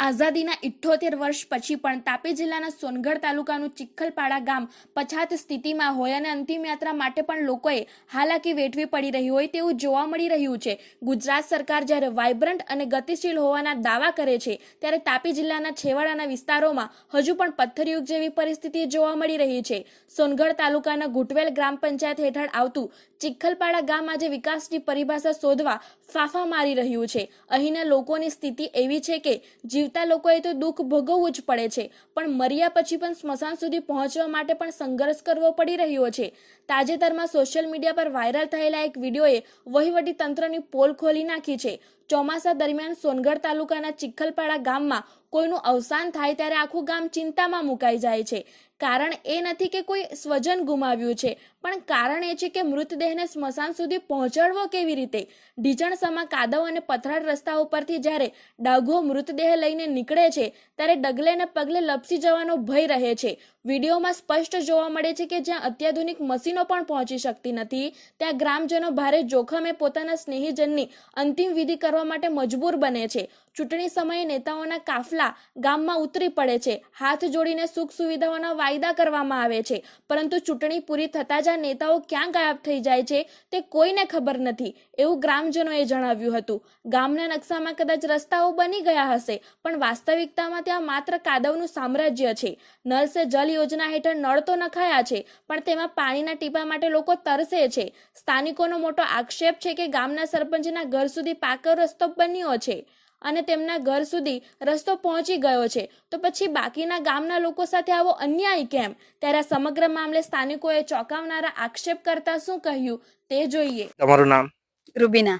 આઝાદીના 78 વર્ષ પછી પણ તાપી જિલ્લાના સોનગઢ તાલુકાનું ચિખલપાડા ગામ પછાત સ્થિતિમાં હોય અને અંતિમ યાત્રા માટે પણ લોકોએ હાલાકી વેઠવી પડી રહી હોય તેવું જોવા મળી રહ્યું છે। ગુજરાત સરકાર જ્યારે વાઇબ્રન્ટ અને ગતિશીલ હોવાના દાવા કરે છે ત્યારે તાપી જિલ્લાના છેવાડાના વિસ્તારોમાં હજુ પણ પથ્થરયુગ જેવી પરિસ્થિતિ જોવા મળી રહી છે। સોનગઢ તાલુકાના ઘુટવેલ ગ્રામ પંચાયત હેઠળ આવતું ચિખલપાડા ગામ આજે વિકાસની પરિભાષા શોધવા ફાફા મારી રહ્યું છે। અહીંના લોકોની સ્થિતિ એવી છે કે જીવતા લોકોએ તો દુઃખ ભોગવવું જ પડે છે, પણ મર્યા પછી પણ સ્મશાન સુધી પહોંચવા માટે પણ સંઘર્ષ કરવો પડી રહ્યો છે। તાજેતરમાં સોશિયલ મીડિયા પર વાયરલ થયેલા એક વિડીયોએ વહીવટી તંત્રની પોલ ખોલી નાખી છે। ચોમાસા દરમિયાન સોનગઢ તાલુકાના ચિખલપાડા ગામમાં કોઈનું અવસાન થાય ત્યારે આખું ગામ ચિંતામાં મુકાઈ જાય છે। કારણ એ નથી કે કોઈ સ્વજન ગુમાવ્યું છે, પણ કારણ એ છે કે મૃતદેહને સ્મશાન સુધી પહોંચાડવો કેવી રીતે। ઢીચણસમા કાદવ અને પથરાળ રસ્તા ઉપરથી જ્યારે ડાઘો મૃતદેહ લઈને નીકળે છે ત્યારે ડગલે ને પગલે લપસી જવાનો ભય રહે છે। વિડીયોમાં સ્પષ્ટ જોવા મળે છે કે જ્યાં અત્યાધુનિક મશીનો પણ પહોંચી શકતી નથી ત્યાં ગ્રામજનો ભારે જોખમે પોતાના સ્નેહીજનની અંતિમ વિધિ કરવા માટે મજબૂર બને છે। ચૂંટણી સમયે નેતાઓના કાફલા ગામમાં ઉતરી પડે છે, હાથ જોડીને સુખ સુવિધાઓના વાયદા કરવામાં આવે છે, પરંતુ ચૂંટણી પૂરી થતાં જ આ નેતાઓ ક્યાં ગાયબ થઈ જાય છે તે કોઈને ખબર નથી, એવું ગ્રામજનોએ જણાવ્યું હતું। ગામના નકશામાં કદાચ રસ્તાઓ બની ગયા હશે, પણ વાસ્તવિકતામાં ત્યાં માત્ર કાદવનું સામ્રાજ્ય છે। નળ સે જલ યોજના હેઠળ નળ તો નખાયા છે, પણ તેમાં પાણીના ટીપા માટે લોકો તરસે છે। સ્થાનિકોનો મોટો આક્ષેપ છે કે ગામના સરપંચના ઘર સુધી પાકો રસ્તો બન્યો છે અને તેમના ઘર સુધી રસ્તો પહોંચી ગયો છે, તો પછી બાકીના ગામના લોકો સાથે આવો અન્યાય કેમ? ત્યારે સમગ્ર મામલે સ્થાનિકોએ ચોંકાવનારા આક્ષેપ કરતા શું કહ્યું તે જોઈએ। તમારું નામ? રૂબીના।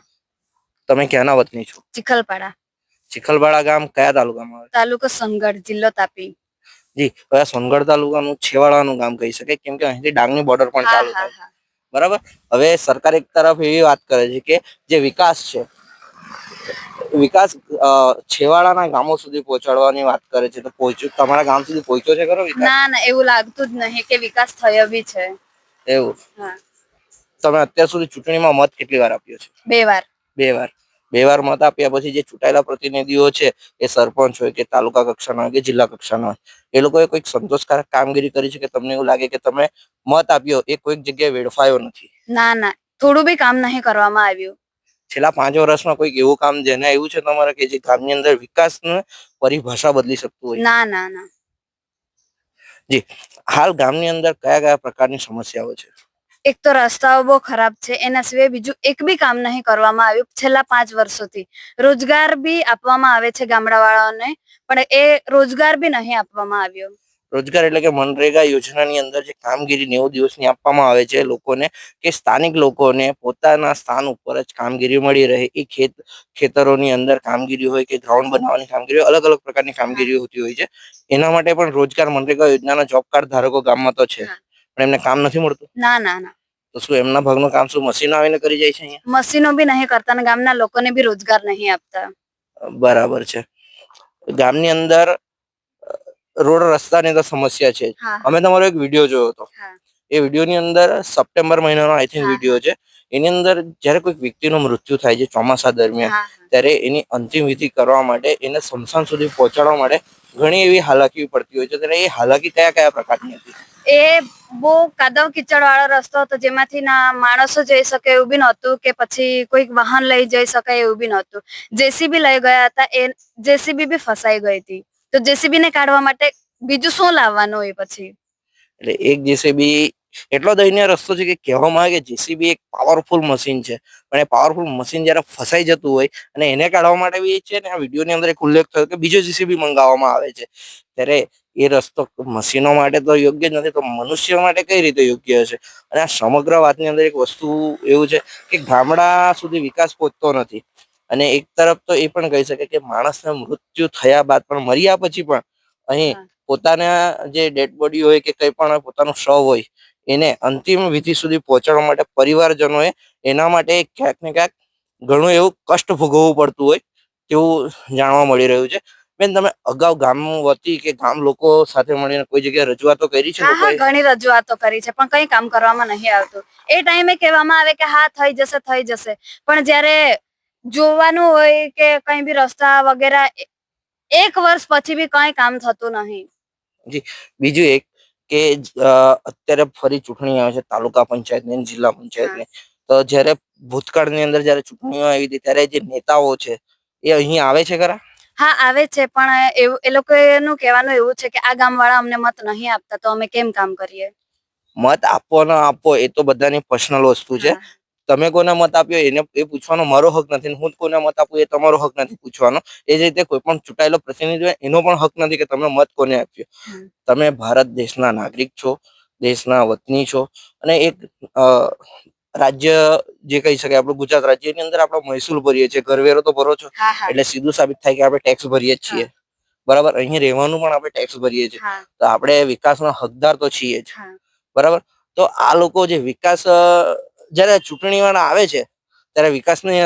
તમે ક્યાંના વતની છો? ચિખલપાડા। ચિખલપાડા ગામ કયા તાલુકામાં આવે? તાલુકો સોનગઢ, જિલ્લો તાપી। જી, હવે સોનગઢ તાલુકાનું છેવાડાનું ગામ કહી શકાય, કેમ કે અહીંથી ડાંગની બોર્ડર પણ ચાલુ થાય છે, બરાબર। હવે સરકાર એક તરફ એવી વાત કરે છે કે જે વિકાસ છે, વિકાસ છેવાડાના ગામો સુધી પહોંચાડવાની વાત કરે છે, તો તમારા ગામ સુધી પહોંચ્યો છે ખરો વિકાસ? ના ના, એવું લાગતું જ નહીં કે વિકાસ થયો બી છે। એવું? હા। તમે અત્યાર સુધી ચૂંટણીમાં મત કેટલી વાર આપ્યો છે? 2 વાર। 2 વાર। 2 વાર મત આપ્યા પછી જે ચૂંટાયેલા પ્રતિનિધિઓ છે, એ સરપંચ હોય કે તાલુકા કક્ષાના હોય કે જિલ્લા કક્ષાના હોય, એ લોકોએ કોઈક સંતોષકારક કામગીરી કરી છે કે તમને એવું લાગે કે તમે મત આપ્યો એ કોઈક જગ્યાએ વેડફાયો નથી? ના ના, થોડું બી કામ નહીં કરવામાં આવ્યું। છેલ્લા 5 વર્ષમાં કોઈક એવું કામ જેને એવું છે તમારે કે જે ગામની અંદર વિકાસની પરિભાષા બદલી શકતું હોય? ના ના ના। જી, હાલ ગામની અંદર કયા કયા પ્રકારની સમસ્યાઓ છે? એક તો રસ્તાઓ બહુ ખરાબ છે, એના સિવાય બીજું એક બી કામ નહીં કરવામાં આવ્યું છેલ્લા 5 વર્ષોથી। રોજગાર બી આપવામાં આવે છે ગામડાવાળાઓને, પણ એ રોજગાર બી નહીં આપવામાં આવ્યો। રોજગાર એટલે કે મનરેગા યોજનાની અંદર જે કામગીરી 90 દિવસની આપવામાં આવે છે લોકોને, કે સ્થાનિક લોકોને પોતાના સ્થાન ઉપર જ કામગીરી મળી રહે, એ ખેતરોની અંદર કામગીરી હોય કે ગ્રાઉન્ડ બનાવવાની કામગીરી, અલગ અલગ પ્રકારની કામગીરી હોતી હોય છે। એના માટે પણ રોજગાર મનરેગા યોજનાના જોબ કાર્ડ ધારકો ગામમાં તો છે, પણ એમને કામ નથી મળતું? ના ના ના। તો શું એમના ભાગનું કામ શું મશીનો આવીને કરી જાય છે અહીંયા? મશીનો બી નહીં કરતા અને ગામના લોકોને બી રોજગાર નહીં આપતા। બરાબર છે। ગામની અંદર રોડ રસ્તાની તો સમસ્યા છે। અમે તમારો એક વિડીયો જોયો હતો, એ વિડીયોની અંદર સપ્ટેમ્બર મહિનાનો આઈ થિંક વિડીયો છે, એની અંદર જ્યારે કોઈક વ્યક્તિનું મૃત્યુ થાય છે ચોમાસા દરમિયાન, ત્યારે એની અંતિમ વિધિ કરવા માટે એને સ્મશાન સુધી પહોંચાડવા માટે ઘણી એવી હાલાકી પડતી હોય છે, ત્યારે એ હાલાકી કયા કયા પ્રકારની હતી? એ બહુ કાદવ કીચડ વાળો રસ્તો હતો, જેમાંથી ના માણસો જઈ શકે એવું બી નહોતું કે પછી કોઈક વાહન લઈ જઈ શકાય એવું બી નહોતું। જેસીબી લઈ ગયા હતા, એ જેસીબી બી ફસાઈ ગઈ હતી, તો જેસીબી ને કાઢવા માટે બીજું શું લાવવાનું હોય પછી? એટલે એક જેસીબી એટલો દયનીય રસ્તો છે કે કહેવામાં આવે કે જેસીબી એક પાવરફુલ મશીન છે, પણ એ પાવરફુલ મશીન જયારે ફસાઈ જતું હોય અને એને કાઢવા માટે બી છે ને, આ વિડીયોની અંદર એક ઉલ્લેખ થયો કે બીજો જેસીબી મંગાવવામાં આવે છે, ત્યારે એ રસ્તો મશીનો માટે તો યોગ્ય જ નથી, તો મનુષ્ય માટે કઈ રીતે યોગ્ય હશે? અને આ સમગ્ર વાતની અંદર એક વસ્તુ એવું છે કે ગામડા સુધી વિકાસ પહોંચતો નથી, અને એક તરફ તો એ પણ કહી શકે કે માણસના મૃત્યુ થયા બાદ પણ, મર્યા પછી પણ અહીં પોતાના જે ડેડ બોડી હોય કે કંઈ પણ પોતાનું શવ હોય એને અંતિમ વિધિ સુધી પહોંચાડવા માટે પરિવારજનોએ એના માટે ક્યાંક ને ક્યાંક ઘણું એવું કષ્ટ ભોગવવું પડતું હોય તેવું જાણવા મળી રહ્યું છે। બેન, તમે અગાઉ ગામ વતી કે ગામ લોકો સાથે મળીને કોઈ જગ્યાએ રજૂઆતો કરી છે? હા, ઘણી રજૂઆતો કરી છે, પણ કઈ કામ કરવામાં નહીં આવતું। એ ટાઈમે કહેવામાં આવે કે હા થઈ જશે થઈ જશે, પણ જ્યારે જોવાનું હોય કે કઈ બી રસ્તા વગેરે 1 વર્ષ પછી બી કઈ કામ થતું નહીં. બીજું એક કે અત્યારે ફરી ચૂંટણી આવે છે તાલુકા પંચાયતની અને જિલ્લા પંચાયતની. તો જ્યારે ભૂતકાળની અંદર જ્યારે ચૂંટણીઓ આવી હતી ત્યારે જે નેતાઓ છે એ અહીં આવે છે ખરા? હા આવે છે, પણ એવું એ લોકોનું કહેવાનું એવું છે કે આ ગામવાળા અમને મત નહીં આપતા તો અમે કેમ કામ કરીએ. મત આપવો ન આપવો એ તો બધાની પર્સનલ વસ્તુ છે. તમે કોને મત આપ્યો એને એ પૂછવાનો મારો હક નથી, હું કોને મત આપું એ તમારો હક નથી પૂછવાનો. એ જ રીતે કોઈ પણ ચૂંટાયેલો પ્રતિનિધિ હોય એનો પણ હક નથી કે તમે મત કોને આપ્યો. તમે ભારત દેશના નાગરિક છો, દેશના વતની છો, અને એક રાજ્ય જે કહી શકાય આપણું ગુજરાત રાજ્યની અંદર આપણે મહેસૂલ ભરીએ છીએ, કરવેરો તો ભરો છો, એટલે સીધું સાબિત થાય કે આપણે ટેક્સ ભરીએ જ છીએ. બરાબર, અહીં રહેવાનું પણ આપણે ટેક્સ ભરીએ છીએ, તો આપણે વિકાસના હકદાર તો છીએ જ. બરાબર, તો આ લોકો જે વિકાસ જયારે ચૂંટણી વાળા આવે છે ત્યારે વિકાસની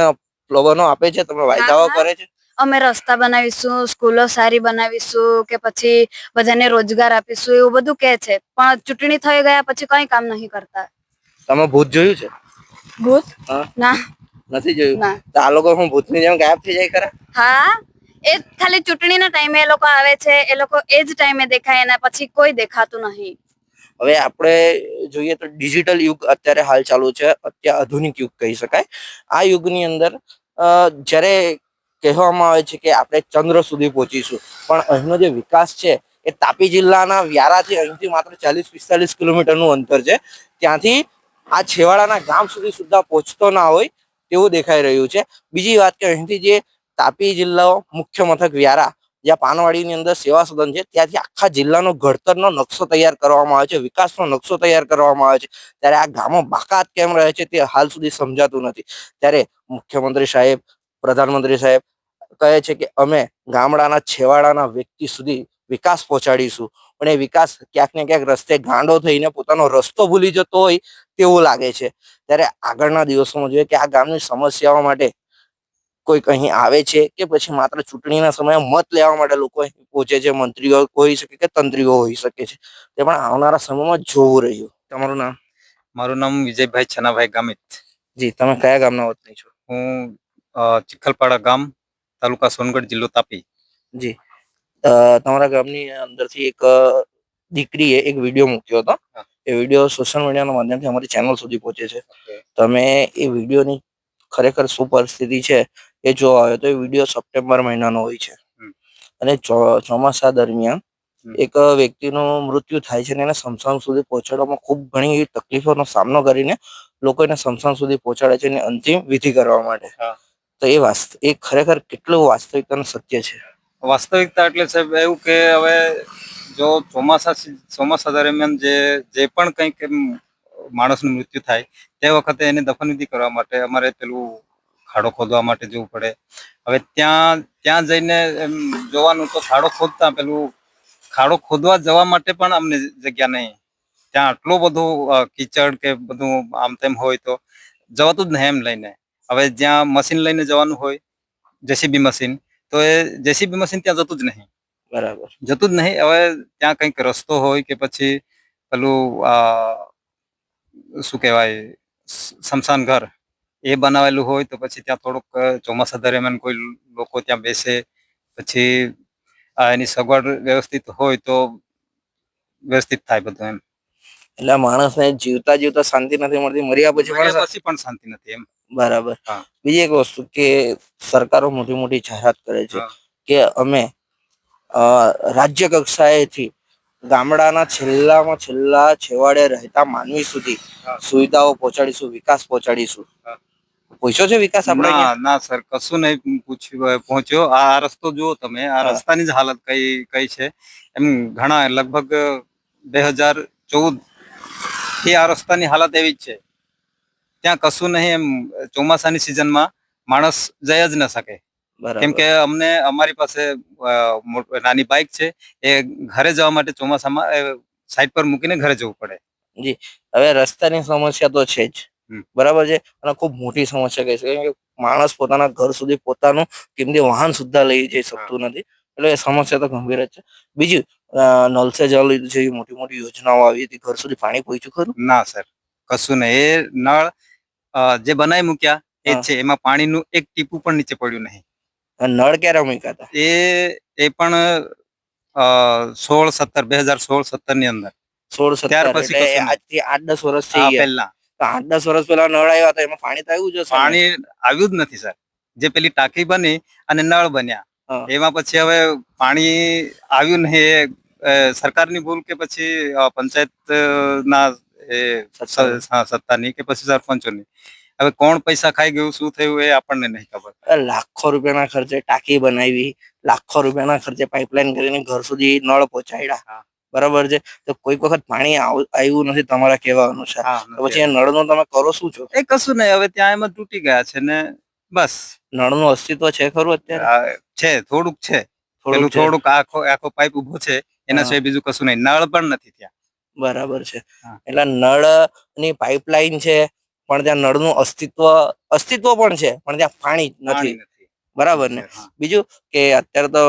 પ્લોગનો આપે છે, તમે વાયદાઓ કરે છે. અમે રસ્તા બનાવીશું, સ્કૂલો સારી બનાવીશું, કે પછી બધાને રોજગાર આપીશું, એવું બધું કે છે, પણ ચૂંટણી થઈ ગયા પછી કઈ કામ નહીં કરતા. તમે ભૂત જોયું છે? ભૂત ના નથી જોયું. ના. તો આ લોકો હું ભૂતની જેમ ગાયબ થઈ જાય ખરા? હા, એ ખાલી ચૂંટણીના ટાઈમે એ લોકો આવે છે, એ લોકો એ જ ટાઈમે દેખાય, એના પછી કોઈ દેખાતું નહીં. હવે આપણે જોઈએ તો ડિજિટલ યુગ અત્યારે હાલ ચાલુ છે, અત્યારે આધુનિક યુગ કહી શકાય. આ યુગની અંદર જ્યારે કહેવામાં આવે છે કે આપણે ચંદ્ર સુધી પહોંચીશું, પણ અહીંનો જે વિકાસ છે એ તાપી જિલ્લાના વ્યારાથી અહીંથી માત્ર 40-45 કિલોમીટરનું અંતર છે. ત્યાંથી આ છેવાડાના ગામ સુધી સુદ્ધા પહોંચતો ના હોય તેવું દેખાઈ રહ્યું છે. બીજી વાત કે અહીંથી જે તાપી જિલ્લાઓ મુખ્ય મથક વ્યારા, જ્યાં પાનવાડીની અંદર સેવા સદન છે, ત્યાંથી આખા જિલ્લાનો ઘડતરનો નકશો તૈયાર કરવામાં આવે છે, વિકાસનો નકશો તૈયાર કરવામાં આવે છે. ત્યારે આ ગામો બાકાત કેમ રહે છે તે હાલ સુધી સમજાતું નથી. ત્યારે મુખ્યમંત્રી સાહેબ, પ્રધાનમંત્રી સાહેબ કહે છે કે અમે ગામડાના છેવાડાના વ્યક્તિ સુધી વિકાસ પહોંચાડીશું, પણ એ વિકાસ ક્યાંક ને ક્યાંક રસ્તે ગાંડો થઈને પોતાનો રસ્તો ભૂલી જતો હોય તેવું લાગે છે. ત્યારે આગળના દિવસોમાં જોઈએ કે આ ગામની સમસ્યાઓ માટે કોઈક અહીં આવે છે કે પછી માત્ર ચૂંટણીના સમયે મત લેવા માટે લોકો અહીં પહોંચે છે. મંત્રીઓ હોઈ શકે કે તંત્રીઓ હોઈ શકે છે, તે પણ આવનારા સમયમાં જોવું રહ્યું. તમારું નામ? મારું નામ વિજયભાઈ છનાભાઈ ગામિત. જી, તમે કયા ગામના વતની છો? હું ચિખલપાડા ગામ, તાલુકા સોનગઢ, જિલ્લો તાપી. જી, તમારા ગામની અંદરથી એક દીકરીએ એક વિડીયો મૂક્યો હતો. એ વિડીયો સોશિયલ મીડિયાના માધ્યમથી અમારી ચેનલ સુધી પહોંચે છે. તમે એ વિડીયોની ખરેખર શું પરિસ્થિતિ છે એ જોવા આવ્યો તો એ વિડીયો સપ્ટેમ્બર મહિનાનો હોય છે, અને ચોમાસા દરમિયાન એક વ્યક્તિનું મૃત્યુ થાય છે અને એને સ્મશાન સુધી પહોંચાડવામાં ખૂબ ઘણી એવી તકલીફોનો સામનો કરીને લોકો એને સ્મશાન સુધી પહોંચાડે છે અને અંતિમ વિધિ કરવા માટે. તો એ ખરેખર કેટલું વાસ્તવિકતા અને સત્ય છે? વાસ્તવિકતા એટલે સાહેબ એવું કે હવે જો ચોમાસા દરમિયાન જે પણ કંઈક માણસનું મૃત્યુ થાય તે વખતે એને દફનવિધિ કરવા માટે અમારે પેલું ખાડો ખોદવા માટે જવું પડે. હવે ત્યાં જઈને એમ જોવાનું તો ખાડો ખોદવા જવા માટે પણ અમને જગ્યા નહીં. ત્યાં આટલું બધું કીચડ કે બધું આમ તેમ હોય તો જવાતું જ નહીં એમ લઈને. હવે જ્યાં મશીન લઈને જવાનું હોય, જેસીબી મશીન, તો એ જેસીબી મશીન ત્યાં જતું જ નહીં. બરાબર, જતું જ નહીં. હવે ત્યાં કંઈક રસ્તો હોય કે પછી પેલું શું કહેવાય સ્મશાન ઘર એ બનાવેલું હોય તો પછી ત્યાં થોડુંક ચોમાસા દરમિયાન કોઈ લોકો ત્યાં બેસે, પછી એની સગવડ વ્યવસ્થિત હોય તો વ્યવસ્થિત થાય બધું એમ. એટલે માણસને જીવતા જીવતા શાંતિ નથી મળતી, મર્યા પછી પણ શાંતિ નથી એમ. બરાબર. બીજી એક વસ્તુ કે સરકારો મોટી મોટી જાહેરાત કરે છે કે અમે રાજ્ય કક્ષાએથી ગામડાના છેલ્લામાં છેલ્લા છેવાડે રહેતા માનવી સુધી સુવિધાઓ પહોંચાડીશું, વિકાસ પહોંચાડીશું. પૂછ્યો છે વિકાસ આપણે? ના સર, કશું નહીં પહોંચ્યો. આ રસ્તો જુઓ તમે, આ રસ્તાની જ હાલત કઈ છે એમ. ઘણા લગભગ 2014 થી આ રસ્તાની હાલત એવી જ છે. ત્યાં કશું નહીં એમ. ચોમાસાની સિઝનમાં માણસ જઈ જ ન શકે, કેમ કે અમારી પાસે નાની બાઇક છે, એ ઘરે જવા માટે ચોમાસામાં સાઈડ પર મૂકીને ઘરે જવું પડે. જી, હવે રસ્તાની સમસ્યા તો છે જ, બરાબર છે, અને ખૂબ મોટી સમસ્યા કહી શકાય કે માણસ પોતાના ઘર સુધી પોતાનું કિંમતી વાહન સુદ્ધા લઈ જઈ શકતું નથી. એટલે એ સમસ્યા તો ગંભીર જ છે. બીજું, નલ સે જલ જેવી મોટી મોટી યોજનાઓ આવી હતી, ઘર સુધી પાણી પહોંચ્યું ખરું? ના સર, કશું નહીં. એ નળ જે બનાવી મૂક્યા એ છે, એમાં પાણીનું એક ટીપું પણ નીચે પડ્યું નહીં. નળ ક્યારે મૂક્યા હતા? એ પણ 2016-17 ની અંદર 16-17 ત્યાર પછી એટલે કશું નહીં. આજથી 8-10 વર્ષ થઈ આ ગયા. પહેલા તો 8-10 વર્ષ પહેલા નળ આવ્યા હતા, એમાં પાણી તો આવ્યું જ હશે ને? પાણી આવ્યું જ નથી સર. જે પેલી ટાંકી બની અને નળ બન્યા હા. એમાં પછી હવે પાણી આવ્યું નહીં. એ સરકારની ભૂલ કે પછી પંચાયત ના સત્તાની કે પછી સરપંચોની. હવે કોણ પૈસા ખાઈ ગયું, શું થયું એ આપણને નહીં ખબર. લાખો રૂપિયાના ખર્ચે ટાંકી બનાવી, લાખો રૂપિયાના ખર્ચે પાઇપલાઇન કરીને ઘર સુધી નળ પહોંચાડ્યા. હા. બરાબર છે. તો કોઈક વખત પાણી આવ્યું નથી તમારા કહેવા અનુસાર, હા, તો પછી એ નળનો તમે કરો શું છો? એ કશું નહીં. હવે ત્યાં એમ જ તૂટી ગયા છે ને બસ. નળનું અસ્તિત્વ છે ખરું અત્યારે? છે, થોડુંક છે. પેલું છે. થોડુંક આખો પાઇપ ઉભો છે, એના હા. સિવાય બીજું કશું નહીં. નળ પણ નથી ત્યાં. બરાબર છે. હા. એટલે નળની પાઇપલાઇન છે, પણ ત્યાં નળનું અસ્તિત્વ પણ છે, પણ ત્યાં પાણી જ પાણી નથી. નથી. બરાબર ને? હા. બીજું કે અત્યારે તો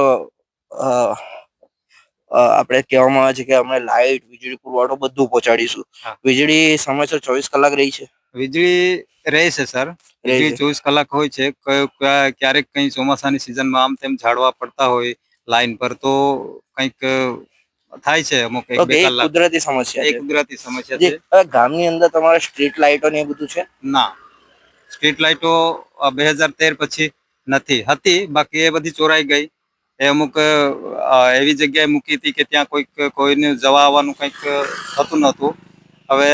આપણે કહેવામાં આવે છે કે અમે લાઇટ, વીજળી પુરવઠો બધું પહોંચાડીશું. હા. વીજળી સમયસર 24 કલાક રહી છે? વીજળી રહે છે સર. રહે વીજળી છે. 24 કલાક હોય છે. ક્યારેક કઈ ચોમાસાની સિઝનમાં આમ તેમ ઝાડવા પડતા હોય લાઈન પર તો કંઈક થાય છે. અમુક 1-2 ઓકે, એક કલાક. કુદરતી સમસ્યા એ છે. કુદરતી સમસ્યા જે છે. હવે ગામની અંદર તમારે સ્ટ્રીટ લાઇટો ને એ બધું છે? ના, સ્ટ્રીટ લાઇટો 2013 પછી નથી. હતી, બાકી એ બધી ચોરાઈ ગઈ. એ અમુક એવી જગ્યાએ મૂકી હતી કે ત્યાં કોઈને જવા આવવાનું કંઈક થતું નહોતું. હવે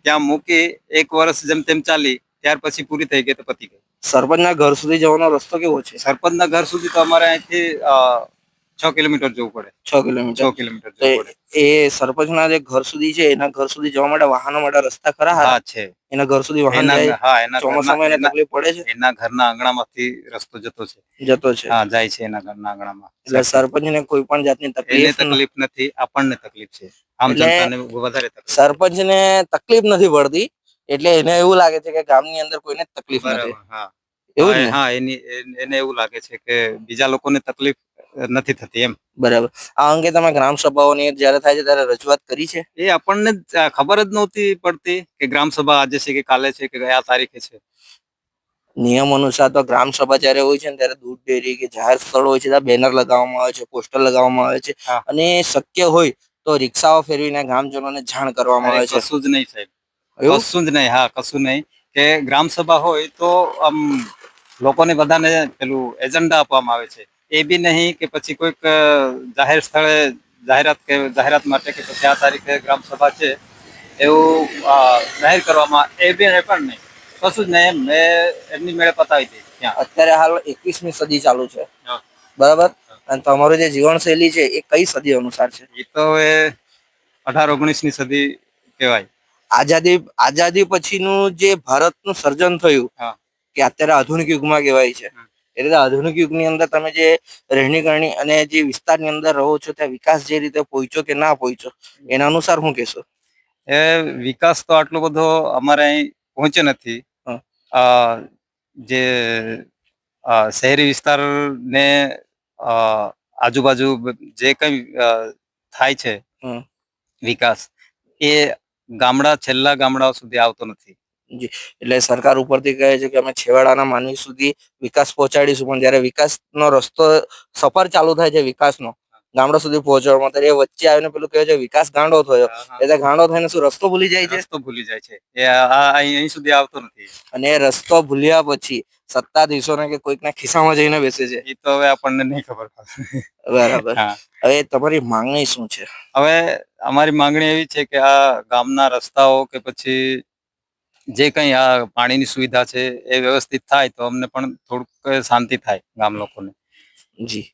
ત્યાં મૂકી 1 વર્ષ જેમ તેમ ચાલી, ત્યાર પછી પૂરી થઈ ગઈ તો પતી ગઈ. સરપંચના ઘર સુધી જવાનો રસ્તો કેવો છે? સરપંચના ઘર સુધી તો અમારે અહીંથી 6 કિલોમીટર જવું પડે. 6 કિલોમીટર. 6 કિલોમીટર તો જવું પડે. એ સરપંચના જે ઘર સુધી છે, એના ઘર સુધી જવા માટે વાહનો માટે રસ્તા ખરા? હા છે. એના ઘર સુધી વાહન જાય? એના ચોમાસામાં એને તકલીફ પડે છે? એના ઘરના આંગણામાંથી રસ્તો જતો છે. જતો છે. હા, જાય છે એના ઘરના આંગણામાં. એટલે સરપંચને કોઈ પણ જાતની એને તકલીફ તકલીફ નથી, આપણને તકલીફ છે. આમ એટલે જનતાને વધારે તકલીફ છે. સરપંચને તકલીફ નથી પડતી, એટલે એને એવું લાગે છે કે ગામની અંદર કોઈને તકલીફ નથી. બરાબર. હા. એવું જ ને? હા, એને એવું લાગે છે કે બીજા લોકોને તકલીફ નથી થતી એમ. બરાબર. આ અંગે તમે ગ્રામ સભાઓની જ્યારે થાય છે ત્યારે રજૂઆત કરી છે? એ આપણને ખબર જ નહોતી પડતી કે ગ્રામ સભા આજે છે કે કાલે છે કે કયા તારીખે છે. નિયમ અનુસાર તો ગ્રામ સભા જ્યારે હોય છે ને ત્યારે દૂધ ડેરી કે જાહેર સ્થળ હોય છે ત્યાં બેનર લગાવવામાં આવે છે, પોસ્ટર લગાવવામાં આવે છે, હા. અને શક્ય હોય તો રિક્ષાઓ ફેરવીને ગ્રામજનોને જાણ કરવામાં આવે છે. કશું જ નહીં સાહેબ. એવું? કશું જ નહીં. હા, કશું નહીં. કે ગ્રામ સભા હોય તો આમ લોકોને બધાને પેલું એજન્ડા આપવામાં આવે છે. એ બી નહીં કે પછી કોઈક જાહેર સ્થળે જાહેરાત માટે કે પછી આ તારીખે ગ્રામ સભા છે એવું જાહેર કરવામાં એ બી પણ નહીં. કશું જ નહીં. મેં એમની મેળે પતાવી હતી ત્યાં. અત્યારે હાલ 21મી સદી ચાલુ છે, હા. બરાબર? અને તમારું જે જીવનશૈલી છે એ કઈ સદી અનુસાર છે? એ તો હવે 18-19ની સદી કહેવાય. આઝાદી પછીનું જે ભારતનું સર્જન થયું, હા. કે અત્યારે આધુનિક યુગમાં કહેવાય છે, એટલે આધુનિક યુગની અંદર તમે જે રહેણી કરણી અને જે વિસ્તારની અંદર રહો છો ત્યાં વિકાસ જે રીતે પહોંચ્યો કે ના પહોંચ્યો, એના અનુસાર શું કહેશો? એ વિકાસ તો આટલો બધો અમારે અહીં પહોંચ્યો નથી. જે શહેરી વિસ્તાર ને આજુબાજુ જે કઈ થાય છે વિકાસ, એ છેલ્લા ગામડાઓ સુધી આવતો નથી. જી, એટલે સરકાર ઉપરથી કહે છે કે અમે છેવાડાના માનવી સુધી વિકાસ પહોંચાડીશું, પણ જયારે વિકાસનો રસ્તો સફર ચાલુ થાય છે વિકાસનો ગામડા સુધી પહોંચવામાં, ત્યારે એ વચ્ચે આવીને પેલું કહે છે વિકાસ ગાંડો થયો, એટલે ગાંડો થઈને શું રસ્તો ભૂલી જાય છે? રસ્તો ભૂલી જાય છે. એ અહીં સુધી આવતો નથી. અને એ રસ્તો ભૂલ્યા પછી સત્તાધીશોને કે કોઈકના ખિસ્સામાં જઈને બેસે છે. એ તો હવે આપણને નહીં ખબર પડે. બરાબર. હા. હવે તમારી માંગણી શું છે? હવે અમારી માંગણી એવી છે કે આ ગામના રસ્તાઓ કે પછી જે કંઈ આ પાણીની સુવિધા છે એ વ્યવસ્થિત થાય તો અમને પણ થોડુંક શાંતિ થાય ગામ લોકોને. જી.